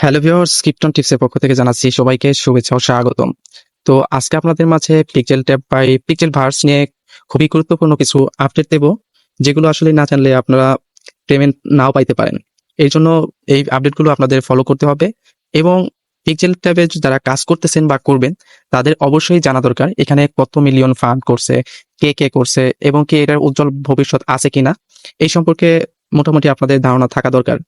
Hello viewers, krypton টিপসের পক্ষ থেকে জানাচ্ছি সবাইকে শুভেচ্ছা ও স্বাগতম। তো আজকে আপনাদের মাঝে Pixel Tab by Pixel Verse নিয়ে খুবই গুরুত্বপূর্ণ কিছু আপডেট দেব, যেগুলো আসলে না জানলে আপনারা পেমেন্ট নাও পাইতে পারেন। এই জন্য এই আপডেটগুলো আপনাদের ফলো করতে হবে এবং পিক্সেল ট্যাবে যারা কাজ করতেছেন বা করবেন তাদের অবশ্যই জানা দরকার এখানে কত মিলিয়ন ফান্ড করছে, কে কে করছে এবং কি এটার উজ্জ্বল ভবিষ্যৎ আছে কিনা এই সম্পর্কে মোটামুটি আপনাদের ধারণা থাকা দরকার।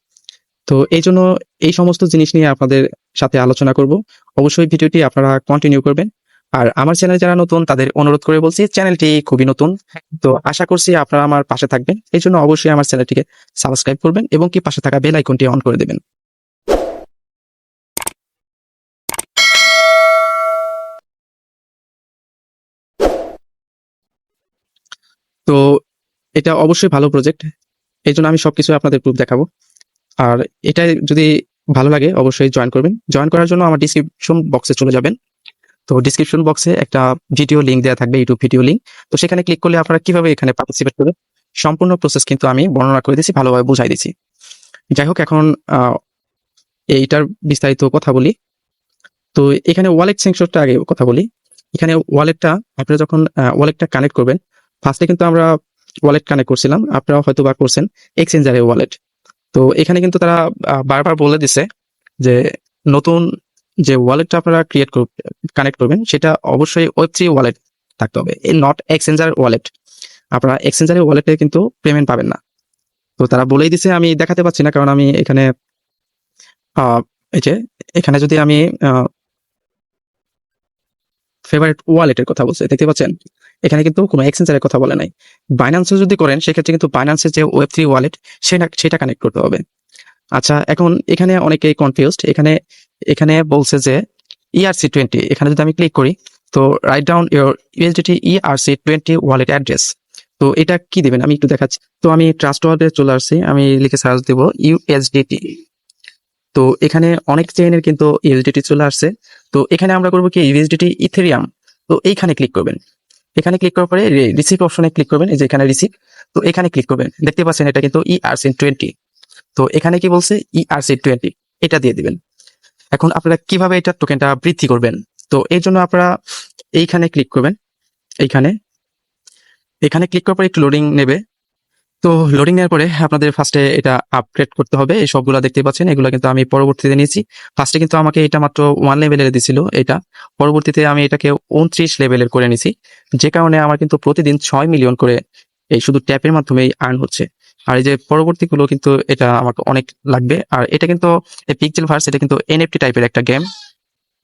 তো এই জন্য এই সমস্ত জিনিস নিয়ে আপনাদের সাথে আলোচনা করব। অবশ্যই ভিডিওটি আপনারা কন্টিনিউ করবেন। আর আমার চ্যানেলে যারা নতুন তাদের অনুরোধ করে বলছি, চ্যানেলটি খুবই নতুন, তো আশা করছি আপনারা আমার পাশে থাকবেন। এই জন্য অবশ্যই আমার চ্যানেলটিকে সাবস্ক্রাইব করবেন এবং কি পাশে থাকা বেল আইকনটি অন করে দেবেন। তো এটা অবশ্যই ভালো প্রজেক্ট, এই জন্য আমি সবকিছু আপনাদের প্রুফ দেখাবো। আর এটা যদি ভালো লাগে অবশ্যই জয়েন করবেন। জয়েন করার জন্য আমার ডিসক্রিপশন বক্সে চলে যাবেন। তো ডিসক্রিপশন বক্সে একটা ভিডিও লিংক দেওয়া থাকবে, ইউটিউব ভিডিও লিংক। তো সেখানে ক্লিক করলে আপনারা কিভাবে এখানে পার্টিসিপেট করবেন সম্পূর্ণ প্রসেস কিন্তু আমি বর্ণনা করে দিয়েছি, ভালোভাবে বুঝাই দিয়েছি। যাই হোক, এখন এইটার বিস্তারিত কথা বলি। তো এখানে ওয়ালেট সেকশনটা আগে কথা বলি। এখানে ওয়ালেটটা আপনারা যখন ওয়ালেটটা কানেক্ট করবেন, ফার্স্টে কিন্তু আমরা ওয়ালেট কানেক্ট করছিলাম, আপনারা হয়তো বা করছেন এক্সচেঞ্জারের ওয়ালেট। তো এখানে কিন্তু তারা বারবার বলে দিছে যে নতুন যে ওয়ালেটটা আপনারা কানেক্ট করবেন সেটা অবশ্যই ওয়েব3 ওয়ালেট থাকতে হবে, নট এক্সচেঞ্জার ওয়ালেট। আপনারা এক্সচেঞ্জারের ওয়ালেটে কিন্তু পেমেন্ট পাবেন না। তো তারা বলেই দিছে, আমি দেখাতে পাচ্ছি না কারণ আমি এখানে এই যে এখানে যদি আমি ফেভারিট ওয়ালেটের কথা বলছি, দেখতে পাচ্ছেন এখানে কিন্তু কোনো এক্সচেঞ্জারের কথা বলে নাই। বাইন্যান্সে যদি করেন সেক্ষেত্রে কিন্তু বাইন্যান্সের যে ওয়েব3 ওয়ালেট সেটা কানেক্ট করতে হবে। আচ্ছা, এখন এখানে অনেকেই কনফিউজড। এখানে এখানে বলছে যে ERC20, এখানে যদি আমি ক্লিক করি তো write down your USDT ERC20 wallet address. তো এটা কি দিবেন আমি একটু দেখাচ্ছি। তো আমি ট্রাস্ট ওয়ালেটে চলে আসছি, আমি লিখে সার্চ দেব ইউএসডিটি। তো এখানে অনেক চেইনের কিন্তু ইউএসডিটি চলে আসছে। তো এখানে আমরা করবো কি ইউএসডিটি ইথেরিয়াম। তো এইখানে ক্লিক করবেন। এখানে ক্লিক করার পরে রিসিপ্ট অপশনে ক্লিক করবেন, এই যে এখানে রিসিপ্ট। তো এখানে ক্লিক করবেন, দেখতে পাচ্ছেন এটা কিন্তু ERC20। তো এখানে কি বলছে ERC20, এটা দিয়ে দিবেন। এখন আপনারা কিভাবে এটা টোকেনটা বৃদ্ধি করবেন, তো এর জন্য আপনারা এইখানে ক্লিক করবেন। এইখানে এখানে ক্লিক করার পরে একটু লোডিং নেবে। তো লোডিং নেওয়ার পরে আপনাদের ফার্স্টে এটা আপগ্রেড করতে হবে। এই সবগুলো দেখতে পাচ্ছেন, এগুলো কিন্তু আমি পরবর্তীতে নিয়েছি। ফার্স্টে কিন্তু আমাকে এটা মাত্র 1 লেভেলের দিছিল এটা, পরবর্তীতে আমি এটাকে 29 লেভেলের করে নিছি, যে কারণে আমার কিন্তু প্রতিদিন 6 মিলিয়ন করে এই শুধু ট্যাপের মাধ্যমেই আর্ন হচ্ছে। আর এই যে পরবর্তীগুলো কিন্তু এটা আমাকে অনেক লাগবে। আর এটা কিন্তু এই পিক্সেল ভার্স, এটা কিন্তু এনএফটি টাইপের একটা গেম।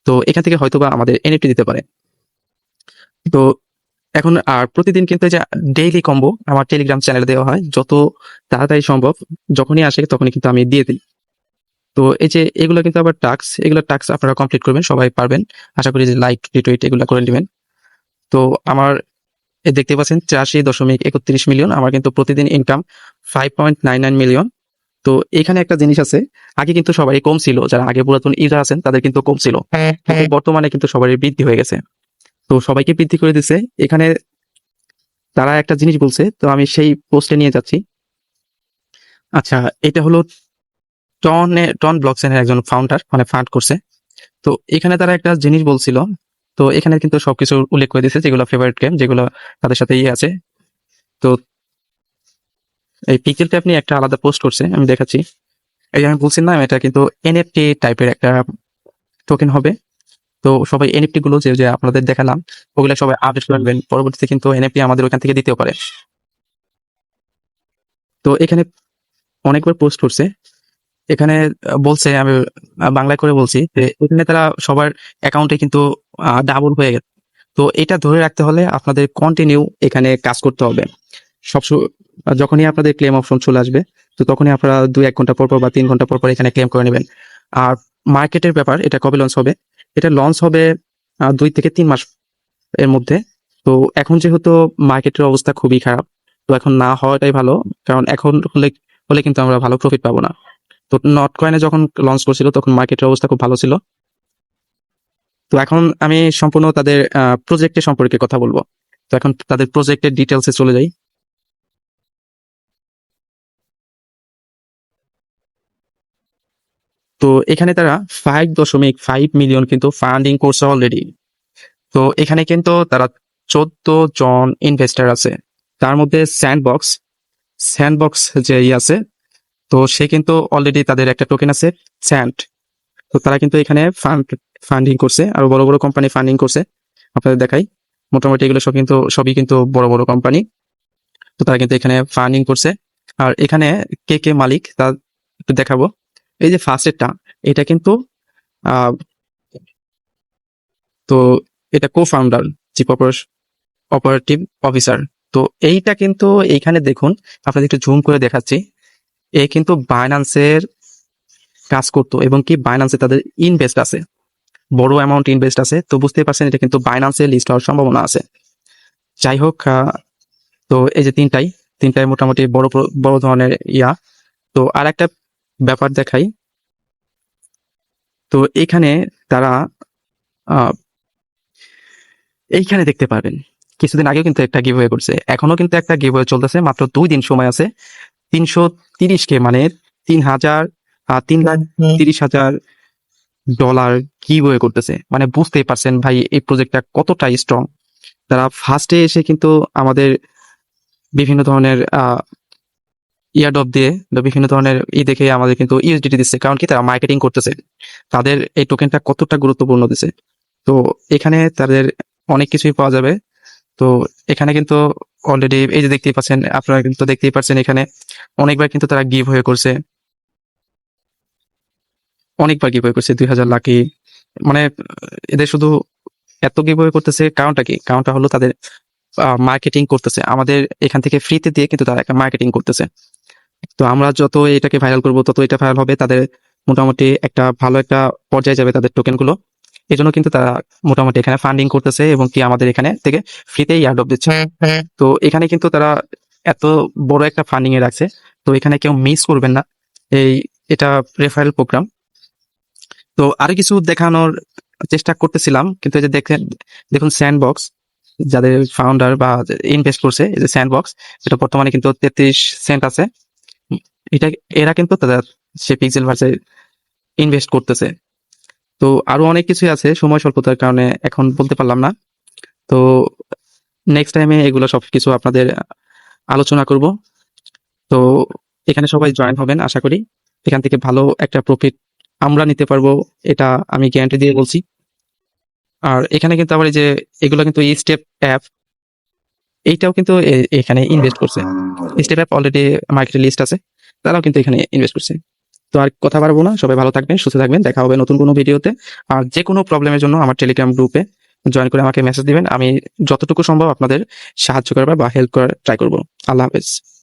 তো এখান থেকে হয়তোবা আমাদের এনএফটি দিতে পারে। তো এখন আর প্রতিদিন কিন্তু এই যে ডেইলি কম্বো আমার টেলিগ্রাম চ্যানেলে দেওয়া হয়, যত তাড়াতাড়ি সম্ভব যখনই আসে তখনই কিন্তু আমি দিয়ে দিই। তো এই যে এগুলো কিন্তু আবার এগুলো টাস্ক আপনারা কমপ্লিট করবেন, সবাই পারবেন। আশা করি যে লাইক রিটুইট এগুলো করে নেবেন। তো আমার দেখতে পাচ্ছেন 83.31 মিলিয়ন, আমার কিন্তু প্রতিদিন ইনকাম 5.99 মিলিয়ন। তো এখানে একটা জিনিস আছে, আগে কিন্তু সবারই কম ছিল, যারা আগে পুরাতন ইউজার আছেন তাদের কিন্তু কম ছিল, কিন্তু বর্তমানে কিন্তু সবারই বৃদ্ধি হয়ে গেছে। তো সবাইকে বৃদ্ধি করে দিছে। এখানে তারা একটা জিনিস বলছে, তো আমি সেই পোস্টে নিয়ে যাচ্ছি। আচ্ছা, এটা হলো টন ব্লকচেনের একজন ফাউন্ডার, মানে ফান্ড করছে। তো এখানে তারা একটা জিনিস বলছিল, তো এখানে কিন্তু সবকিছু উল্লেখ করে দিয়েছে যেগুলো ফেভারিট গেম, যেগুলো তাদের সাথে আছে। তো এই পিক্সেল ট্যাপ নিয়ে একটা আলাদা পোস্ট করছে, আমি দেখাচ্ছি। এই যে আমি বলছি না, এটা কিন্তু এনএফটি টাইপের একটা টোকেন হবে। তো সবাই এনএফটি গুলো যে যে আপনাদের দেখালাম ওগুলো সবাই আপডেট করবেন, পরবর্তীতে কিন্তু এনএফটি আমাদের ওখান থেকে দিতেও পারে। তো এখানে অনেকবার পোস্ট করছে। এখানে বলছে, আমি বাংলায় করে বলছি, যে এখানে তারা সবার অ্যাকাউন্টে কিন্তু ডাবল হয়ে গেছে। তো এটা ধরে রাখতে হলে আপনাদের কন্টিনিউ এখানে কাজ করতে হবে। সব যখনই আপনাদের ক্লেম অপশন চলে আসবে, তো তখনই আপনারা 2-1 ঘন্টা পর পর বা 3 ঘন্টা পর পর এখানে ক্লেম করে নেবেন। আর মার্কেটের ব্যাপার, এটা কবে লঞ্চ হবে? এটা লঞ্চ হবে 2 থেকে 3 মাস এর মধ্যে। তো এখন যেহেতু মার্কেটের অবস্থা খুবই খারাপ, তো এখন না হওয়াটাই ভালো, কারণ এখন হলে হলে কিন্তু আমরা ভালো প্রফিট পাবো না। তো নট কয়েনে যখন লঞ্চ করছিল তখন মার্কেটের অবস্থা খুব ভালো ছিল। তো এখন আমি সম্পূর্ণ তাদের প্রজেক্টের সম্পর্কে কথা বলবো। তো এখন তাদের প্রজেক্টের ডিটেলসে চলে যাই। তো এখানে তারা 5.5 মিলিয়ন কিন্তু ফান্ডিং করছে অলরেডি। তো এখানে কিন্তু তারা 14 জন ইনভেস্টর আছে, তার মধ্যে স্যান্ডবক্স যে আছে, তো সে কিন্তু অলরেডি তাদের একটা টোকেন আছে স্যান্ড। তো তারা কিন্তু এখানে ফান্ডিং করছে, আরো বড় বড় কোম্পানি ফান্ডিং করছে। আপনাদের দেখাই, মোটামুটি এগুলো সবই কিন্তু বড় বড় কোম্পানি। তো তারা কিন্তু এখানে ফান্ডিং করছে। আর এখানে কে কে মালিক তা একটু দেখাবো। এই যে ফার্স্টেরটা, এটা কিন্তু আহ, তো এটা কো ফাউন্ডার, চিফ অপারেটিভ অফিসার। তো এইটা কিন্তু এইখানে দেখুন, আপনাদের একটু জুম করে দেখাচ্ছি। এ কিন্তু বাইন্যান্সের কাজ করতো এবং কি বাইন্যান্সে তাদের ইনভেস্ট আছে, বড় অ্যামাউন্ট ইনভেস্ট আছে। তো বুঝতেই পারছেন এটা কিন্তু বাইন্যান্সে লিস্ট হওয়ার সম্ভাবনা আছে। যাই হোক, তো এই যে তিনটাই মোটামুটি বড় ধরনের ইয়া। তো আর একটা ব্যাপার দেখাই। তো এখানে তারা আহ, এইখানে দেখতে পারবেন কিছুদিন আগেও কিন্তু একটা গিভওয়ে করছে, এখনো কিন্তু একটা গিভওয়ে চলতেছে, মাত্র 2 দিন সময় আছে। 330K মানে 3,30,000 গিভওয়ে করতেছে। মানে বুঝতেই পারছেন ভাই এই প্রজেক্টটা কতটা স্ট্রং। তারা ফার্স্টে এসে কিন্তু আমাদের বিভিন্ন ধরনের ইয়ারড্রপ দিয়ে বা বিভিন্ন ধরনের দেখে আমাদের কিন্তু ইউএসডিটি দিচ্ছে, কারণ কি তারা মার্কেটিং করতেছে, তাদের এই টোকেনটা কতটা গুরুত্বপূর্ণ দিছে। তো এখানে তাদের অনেক কিছুই পাওয়া যাবে। তো এখানে কিন্তু অলরেডি এই যে দেখতেই পাচ্ছেন, আপনারা কিন্তু দেখতেই পাচ্ছেন এখানে অনেকবার কিন্তু তারা গিভ হয়ে করছে, 2,000 লাকি। মানে এদের শুধু এত গিভ হয়ে করতেছে, কারণটা কি? কারণটা হলো তাদের মার্কেটিং করতেছে, আমাদের এখান থেকে ফ্রিতে দিয়ে কিন্তু তারা একটা মার্কেটিং করতেছে। তো আমরা যত এটাকে ভাইরাল করবো তত এটা ভাইরাল হবে, তাদের মোটামুটি একটা ভালো একটা পর্যায়ে যাবে তাদের টোকেন গুলো। এই জন্য কিন্তু তারা মোটামুটি এখানে ফান্ডিং করতেছে এবং কি আমাদের এখানে থেকে ফ্রিতে ইয়ারড্রপ দিচ্ছে। তো এখানে কিন্তু তারা এত বড় একটা ফান্ডিং এ রাখছে, তো এখানে কেউ মিস করবেন না। এটা রেফারেল প্রোগ্রাম। তো আরো কিছু দেখানোর চেষ্টা করতেছিলাম, কিন্তু এই যে দেখুন স্যান্ডবক্স, যাদের ফাউন্ডার বা ইনভেস্ট করছে, এই যে স্যান্ডবক্স, এটা বর্তমানে কিন্তু 33 সেন্ট আছে। এটা এরা কিন্তু তাদের সে পিক্সেল ভার্সে ইনভেস্ট করতেছে। তো আরো অনেক কিছুই আছে, সময় স্বল্পতার কারণে এখন বলতে পারলাম না। তো নেক্সট টাইমে এগুলো সবকিছু আপনাদের আলোচনা করব। তো এখানে সবাই জয়েন হবেন আশা করি, এখান থেকে ভালো একটা প্রফিট আমরা নিতে পারবো, এটা আমি গ্যারান্টি দিয়ে বলছি। আর এখানে কিন্তু আবার এই যে এগুলো কিন্তু স্টেপ অ্যাপ, এইটাও কিন্তু এখানে ইনভেস্ট করছে। স্টেপ অ্যাপ অলরেডি মার্কেটে লিস্ট আছে, তারাও কিন্তু এখানে ইনভেস্ট করছে। তো আর কথা বাড়বো না, সবাই ভালো থাকবেন, সুস্থ থাকবেন, দেখা হবে নতুন কোনো ভিডিওতে। আর যে কোনো প্রবলেমের জন্য আমার টেলিগ্রাম গ্রুপে জয়েন করে আমাকে মেসেজ দিবেন, আমি যতটুকু সম্ভব আপনাদের সাহায্য করবার বা হেল্প করার ট্রাই করবো। আল্লাহ হাফেজ।